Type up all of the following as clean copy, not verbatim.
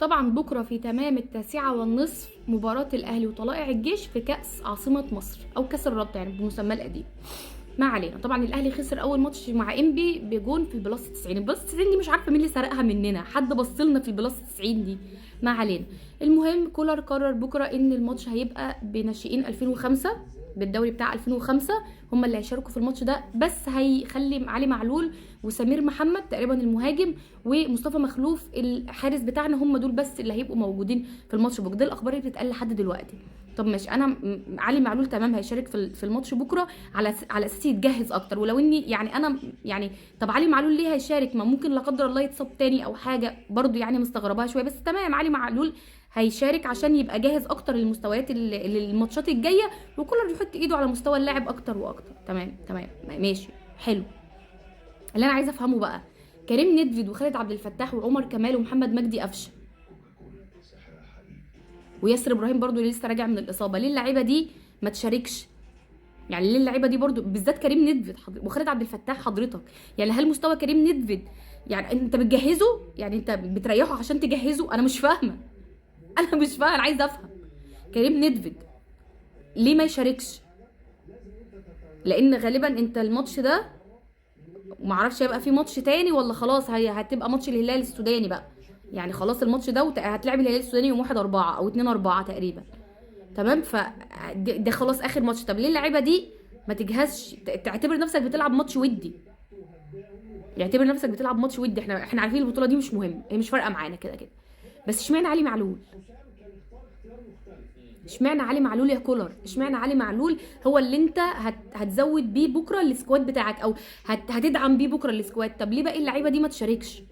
طبعا بكره في تمام 9:30 مباراه الاهلي وطلائع الجيش في كاس عاصمه مصر او كاس الرابطه يعني بمسماه القديم. ما علينا. طبعا الاهلي خسر اول ماتش مع انبي بجون في البلاس 90. البلاس 90 دي مش عارفه مين اللي سرقها مننا، حد بصلنا في البلاس 90 دي. ما علينا. المهم كولر قرر بكره ان الماتش هيبقى بناشئين 2005 بالدوري بتاع 2005، هم اللي هيشاركوا في الماتش ده، بس هيخلي علي معلول وسمير محمد تقريبا المهاجم ومصطفى مخلوف الحارس بتاعنا، هم دول بس اللي هيبقوا موجودين في الماتش بكره. ده الاخبار اللي بتتقال لحد دلوقتي. طب ماشي، انا علي معلول تمام هيشارك في الماتش بكره على اساس يتجهز اكتر، ولو اني يعني انا يعني طب علي معلول ليه هيشارك؟ ما ممكن لا قدر الله يتصاب تاني او حاجه، برضو يعني مستغرباها شويه، بس تمام علي معلول هيشارك عشان يبقى جاهز اكتر للمستويات الماتشات الجايه، وكولر يحط ايده على مستوى اللاعب اكتر واكتر. تمام ماشي حلو. اللي انا عايزه افهمه بقى، كريم ندفد وخالد عبد الفتاح وعمر كمال ومحمد مجدي قفشه وياسر ابراهيم برضو اللي لسه راجع من الاصابه، ليه اللعيبه دي ما تشاركش؟ يعني ليه اللعيبه دي برضو بالذات كريم ندفد وخالد عبد الفتاح حضرتك؟ يعني هل مستوى كريم ندفد يعني انت بتجهزه؟ يعني انت بتريحه عشان تجهزه؟ انا مش فاهمه. انا عايزه افهم كريم ندفد ليه ما يشاركش؟ لان غالبا انت الماتش ده ومعرفش هيبقى في ماتش تاني ولا خلاص هتبقى ماتش الهلال السوداني بقى. يعني خلاص الماتش ده هتلعب الهلال السوداني يوم 1/4 او 2/4 تقريبا. تمام، ده خلاص اخر ماتش. طب ليه اللعيبه دي ما تجهزش؟ تعتبر نفسك بتلعب ماتش ودي، يعتبر نفسك بتلعب ماتش ودي. احنا عارفين البطوله دي مش مهم، هي مش فارقه معانا كده كده، بس اشمعنى علي معلول؟ اشمعنى علي معلول يا كولر؟ اشمعنى علي معلول هو اللي انت هتزود بيه بكره السكواد بتاعك، او هتدعم بيه بكره السكواد؟ طب ليه باقي اللعيبه دي ما تشاركش؟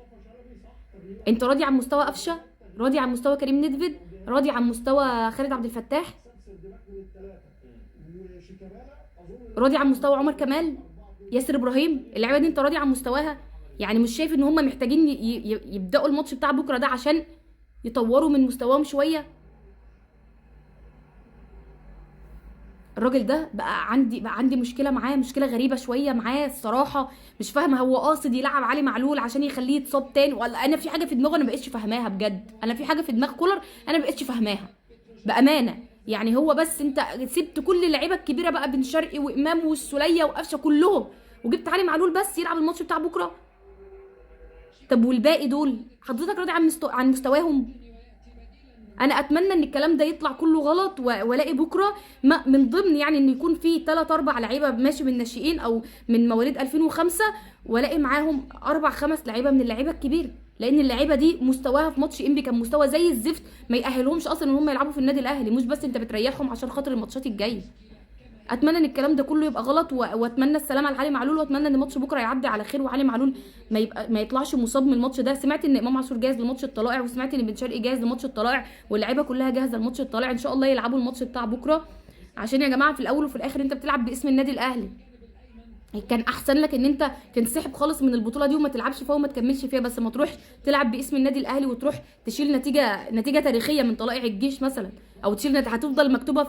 انت راضي عن مستوى قفشه؟ راضي عن مستوى كريم ندفد؟ راضي عن مستوى خالد عبد الفتاح؟ راضي عن مستوى عمر كمال؟ ياسر ابراهيم؟ اللعيبه دي انت راضي عن مستواها؟ يعني مش شايف ان هم محتاجين يبداوا الماتش بتاع بكره ده عشان يطوروا من مستواهم شويه؟ الراجل ده بقى عندي مشكله معاه، مشكله غريبه شويه معاه الصراحه. مش فاهمه هو قاصد يلعب علي معلول عشان يخليه يتصاب تاني، ولا انا في حاجه في دماغه انا مبقتش فاهماها بجد. انا في حاجه في دماغ كولر انا مبقتش فاهماها بامانه. يعني هو بس انت سبت كل اللعيبه الكبيره بقى، بن شرقي وامام والسوليه وقفشه كلهم، وجبت علي معلول بس يلعب الماتش بتاع بكره؟ طب والباقي دول حضرتك راضي عن مستواهم؟ انا اتمنى ان الكلام ده يطلع كله غلط، والاقي بكره من ضمن يعني ان يكون في 3 4 لعيبه ماشي من الناشئين او من مواليد 2005، والاقي معاهم 4 5 لعيبه من اللعيبه الكبيره، لان اللعيبه دي مستواها في ماتش انبي كان مستوى زي الزفت، ما يأهلهمش اصلا ان هم يلعبوا في النادي الاهلي. مش بس انت بتريحهم عشان خاطر الماتشات الجايه. اتمنى ان الكلام ده كله يبقى غلط، واتمنى السلامه لعلي معلول، واتمنى ان ماتش بكره يعدي على خير وعلي معلول ما يطلعش مصاب من الماتش ده. سمعت ان امام عاشور جاهز لماتش الطلائع، وسمعت ان بن شرقي جاهز لماتش الطلائع، واللعيبه كلها جاهزه لماتش الطلائع. ان شاء الله يلعبوا الماتش بتاع بكره، عشان يا جماعه في الاول وفي الاخر انت بتلعب باسم النادي الاهلي. كان احسن لك ان انت تنسحب خالص من البطوله دي وما تلعبش فيها وما تكملش فيها، بس ما تروح تلعب باسم النادي الاهلي وتروح تشيل نتيجه تاريخيه من طلائع الجيش مثلا، او تشيل هتفضل مكتوبه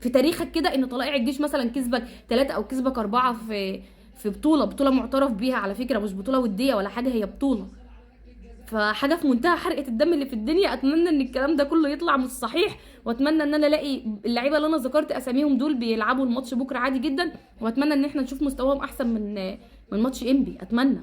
في تاريخك كده ان طلائع الجيش مثلا كسبك 3 او كسبك 4 في بطوله معترف بيها على فكره، مش بطوله وديه ولا حاجه، هي بطوله. فحاجه في منتهى حرقه الدم اللي في الدنيا. اتمنى ان الكلام ده كله يطلع مش صحيح، واتمنى ان انا الاقي اللعيبه اللي انا ذكرت اساميهم دول بيلعبوا الماتش بكره عادي جدا، واتمنى ان احنا نشوف مستواهم احسن من ماتش انبي. اتمنى.